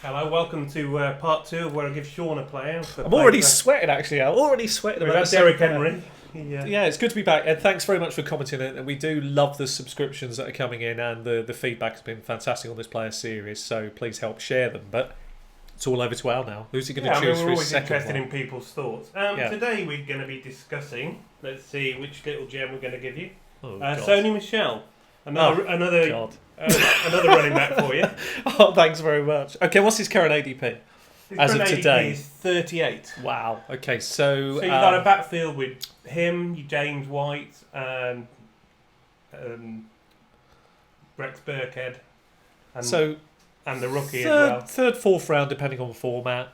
Hello, welcome to part 2 of where I give Sean a play. I'm already sweating, actually. I'm already sweating We've about had Derek Henry. Yeah, it's good to be back. And thanks very much for commenting. And we do love the subscriptions that are coming in, and the feedback has been fantastic on this player series. So please help share them. But it's all over to Al now. Who's he going to choose we're for his always second interested one? in people's thoughts. Today we're going to be discussing, let's see which little gem we're going to give you. Sony Michel. Another running back for you. Oh, thanks very much. Okay, what's his current ADP? His current ADP is 38. Wow. Okay, so you've got a backfield with him, James White, and Rex Burkhead, and the rookie as well. Third, fourth round, depending on the format.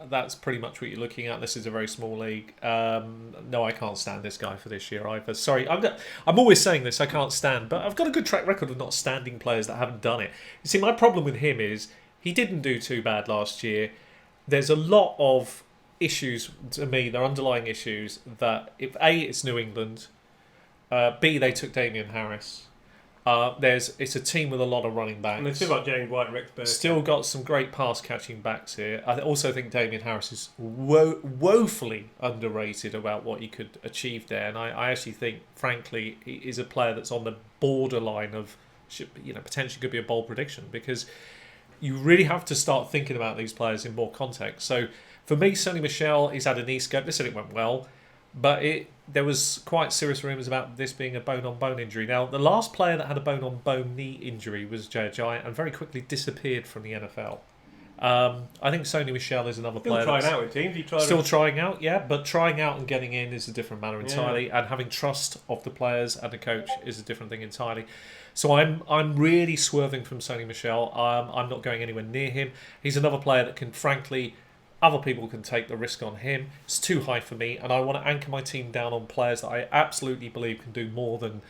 That's pretty much what you're looking at. This is a very small league. No, I can't stand this guy for this year either. Sorry, I'm always saying this. I can't stand, but I've got a good track record of not standing players that haven't done it. You see, my problem with him is he didn't do too bad last year. There's a lot of issues to me. They're underlying issues that if A, it's New England, B, they took Damian Harris. It's a team with a lot of running backs. And they've still got James White and Rex Burkhead. Still got some great pass-catching backs here. I also think Damian Harris is woefully underrated about what he could achieve there. And I actually think, frankly, he is a player that's on the borderline of, potentially could be a bold prediction, because you really have to start thinking about these players in more context. So for me, Sony Michel, he's had a knee scope. They said it went well, but there was quite serious rumours about this being a bone-on-bone injury. Now, the last player that had a bone-on-bone knee injury was Jay Ajayi and very quickly disappeared from the NFL. I think Sony Michel is another player. Still trying out with teams. Still trying out, yeah, but trying out and getting in is a different matter entirely, and having trust of the players and the coach is a different thing entirely. So I'm really swerving from Sony Michel. I'm not going anywhere near him. He's another player that can, frankly, other people can take the risk on him. It's too high for me, and I want to anchor my team down on players that I absolutely believe can do more than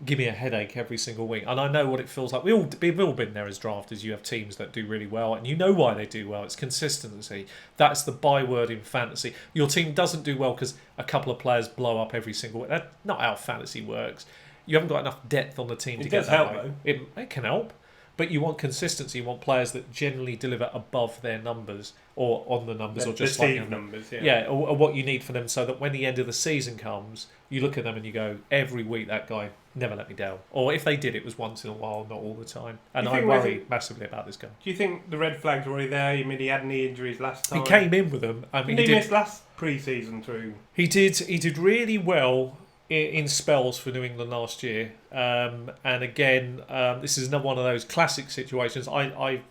give me a headache every single week. And I know what it feels like. We've all been there as drafters. You have teams that do really well, and you know why they do well. It's consistency. That's the byword in fantasy. Your team doesn't do well because a couple of players blow up every single week. That's not how fantasy works. You haven't got enough depth on the team to get that help, way. It can help. But you want consistency. You want players that generally deliver above their numbers, or on the numbers, or just slightly under. Numbers. Or what you need for them, so that when the end of the season comes, you look at them and you go, every week that guy never let me down. Or if they did, it was once in a while, not all the time. And I worry massively about this guy. Do you think the red flags were already there? You mean he had knee injuries last time? He came in with them. I mean, he missed last pre-season through. He did really well in spells for New England last year, and again, this is another one of those classic situations. When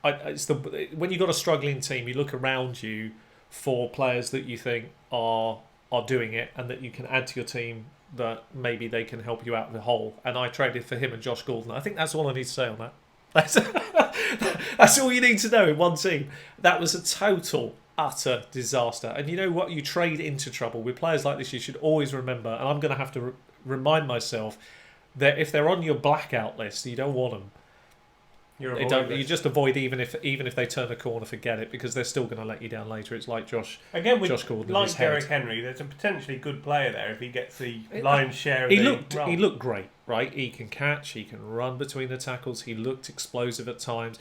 you've got a struggling team, you look around you for players that you think are doing it, and that you can add to your team that maybe they can help you out of the hole. And I traded for him and Josh Gordon. I think that's all I need to say on that. That's all you need to know in one team. That was a total, utter disaster. And you know what? You trade into trouble with players like this. You should always remember, and I'm going to have to remind myself, that if they're on your blackout list, you don't want them. You just avoid, even if they turn a corner, forget it, because they're still going to let you down later. It's like Josh Gordon, like Derek Henry. There's a potentially good player there if he gets the lion's share of the role. He looked great, right? He can catch, he can run between the tackles. He looked explosive at times.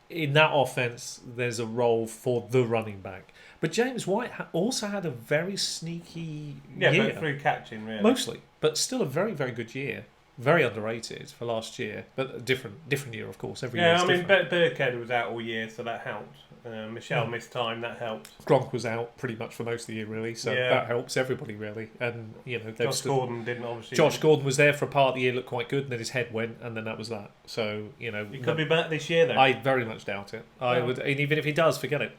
In that offense, there's a role for the running back. But James White also had a very sneaky year. Yeah, but through catching, really. Mostly, but still a very, very good year. Very underrated for last year, but a different year, of course. Every year. Burkhead was out all year, so that helped. Michel missed time, that helped. Gronk was out pretty much for most of the year, really, so that helps everybody, really. And Josh Gordon didn't obviously. Josh Gordon was there for a part of the year, looked quite good, and then his head went, and then that was that. So he could be back this year, though. I very much doubt it. I would, and even if he does, forget it.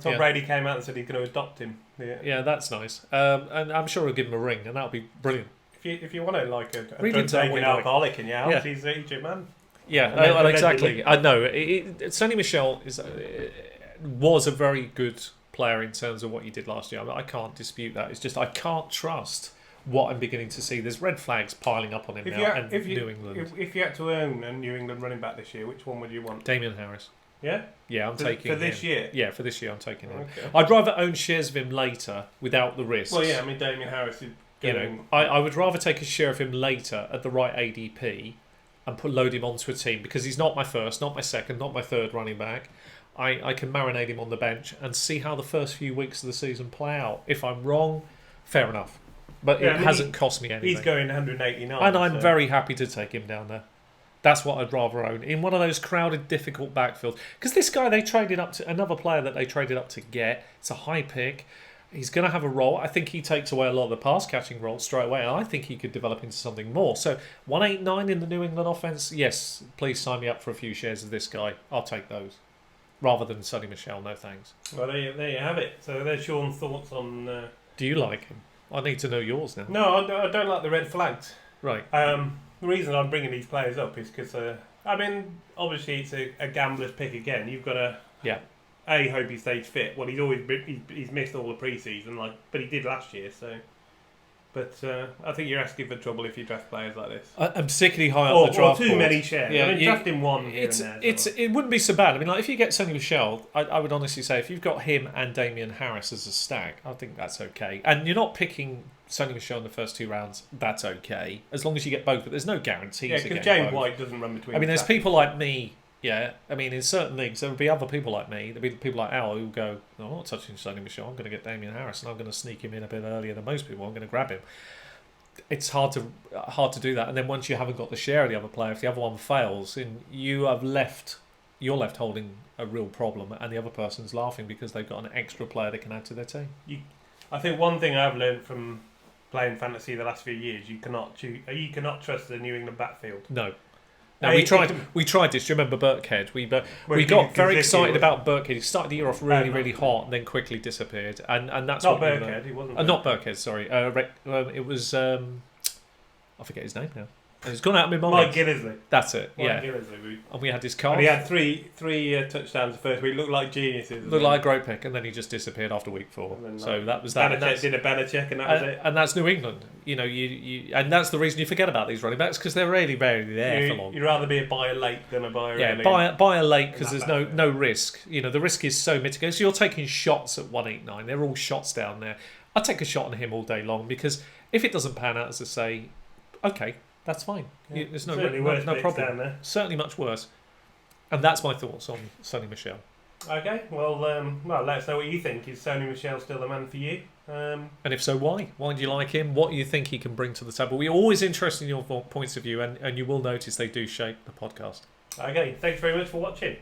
Tom Brady came out and said he's going to adopt him. Yeah, that's nice, and I'm sure he'll give him a ring, and that'll be brilliant. If you want to like a drug-taking alcoholic in your house, he's your man. Yeah, exactly. I know. Sony Michel was a very good player in terms of what he did last year. I can't dispute that. It's just I can't trust what I'm beginning to see. There's red flags piling up on him now. New England. If you had to own a New England running back this year, which one would you want? Damian Harris. Yeah? Yeah, I'm taking him. For this year? Yeah, for this year I'm taking him. Okay. I'd rather own shares of him later without the risks. Well, yeah, Damian Harris is... I would rather take a share of him later at the right ADP and load him onto a team because he's not my first, not my second, not my third running back. I can marinate him on the bench and see how the first few weeks of the season play out. If I'm wrong, fair enough. But it hasn't cost me anything. He's going 189. And I'm very happy to take him down there. That's what I'd rather own in one of those crowded, difficult backfields. Because this guy, they traded up to another player that they traded up to get. It's a high pick. He's going to have a role. I think he takes away a lot of the pass catching role straight away. And I think he could develop into something more. So 189 in the New England offense. Yes, please sign me up for a few shares of this guy. I'll take those rather than Sony Michel. No thanks. Well, there you have it. So there's Sean's thoughts on. Do you like him? I need to know yours now. No, I don't like the red flags. Right. The reason I'm bringing these players up is because, obviously it's a gambler's pick again. You've got to hope he stays fit. Well, he's missed all the pre-season, but he did last year. So, but I think you're asking for trouble if you draft players like this. I'm particularly high up the draft or too board. many shares. Yeah, draft him one here and there. It wouldn't be so bad. If you get Sony Michel, I would honestly say if you've got him and Damian Harris as a stack, I think that's okay. And you're not picking Sony Michel in the first 2 rounds, that's okay. As long as you get both, but there's no guarantees. Yeah, because James White doesn't run between. There's people like me. Yeah, in certain leagues, there would be other people like me. There'd be people like Al who will go, no, I'm not touching Sony Michel. I'm going to get Damian Harris, and I'm going to sneak him in a bit earlier than most people. I'm going to grab him. It's hard to do that. And then once you haven't got the share of the other player, if the other one fails, and you're left holding a real problem, and the other person's laughing because they've got an extra player they can add to their team. I think one thing I've learned from playing fantasy the last few years, you cannot trust the New England backfield. No, we tried this. Do you remember Burkhead? We got very excited about Burkhead. He started the year off really hot and then quickly disappeared. And that's not Burkhead. He wasn't. Not Burkhead. Sorry. It was. I forget his name now. It's gone out of my mind. Mike Gillisley. That's it. Mike Gillisley. And we had this car. And he had three touchdowns the first week. Looked like geniuses. Looked like a great pick, and then he just disappeared after week 4. So that was that. Belichick did a Belichick, and that was it. And that's New England. You and that's the reason you forget about these running backs because they're really rarely there for long. You'd rather be a buyer late than a buyer early. Yeah, buy a late because there's no risk. The risk is so mitigated. So you're taking shots at 189. They're all shots down there. I'd take a shot on him all day long because if it doesn't pan out, as I say, okay. That's fine. Yeah. There's no problem. Down there. Certainly much worse. And that's my thoughts on Sony Michel. Okay, well, let us know what you think. Is Sony Michel still the man for you? And if so, why? Why do you like him? What do you think he can bring to the table? We're always interested in your points of view, and you will notice they do shape the podcast. Okay, thanks very much for watching.